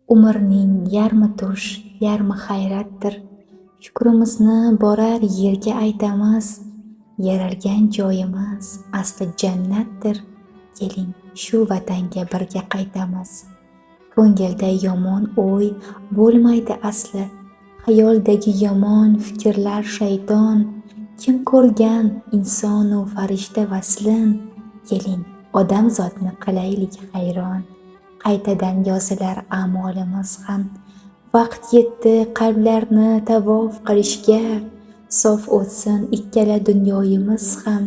Umrning yarmi tush, yarmi hayratdir. Shukrimizni borar yerga aytamiz. Yaralgan joyimiz asli jannatdir. Keling, shu vatanga birga qaytamiz. Ko'ngilda yomon o'y bo'lmaydi asli. Xayoldagi yomon fikrlar shayton. Kim ko'rgan insonu farishta vaslin? Keling, odamzodni qilaylik hayron. Qaytadan yozilar a'molimiz ham. Vaqt yetdi qalblarni tavof qilishga. Sof o'tsin ikkala dunyoyimiz ham.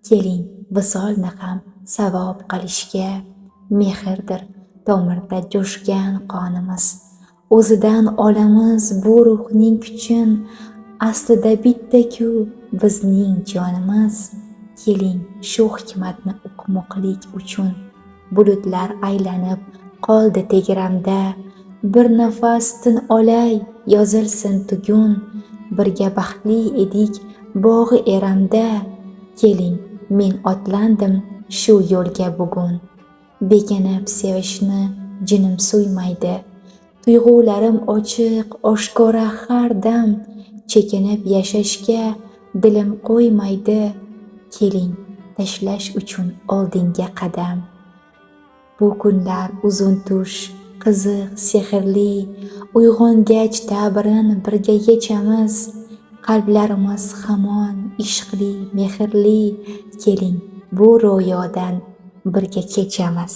Keling, visolni ham savob qilishga. Mehrdir tomirda jo'shgan qonimiz. O'zidan olamiz bu ruhning kuchin. Aslida bitta-ku bizning jonimiz. Keling, shu hikmatni uqmoqlik uchun bulutlar aylanib qoldi tegramda. Bir nafas tin olay, yozilsin tugun. Birga baxtli edik bog'i eramda. Keling, men otlandim shu yo'lga bugun. Bekinib sevishni jinim suymaydi. Tuyg'ularim ochiq, oshkora har dam. Chekinib yashashga dilim qo'ymaydi. Keling, tashlash uchun oldinga qadam. Bu kunlar uzun tush, qiziq, sehrli. Uyg'ongach ta'birin birga yechamiz. Qalblarimiz hamon ishqli, mehrli. Keling, bu ro'yodan birga kechamiz.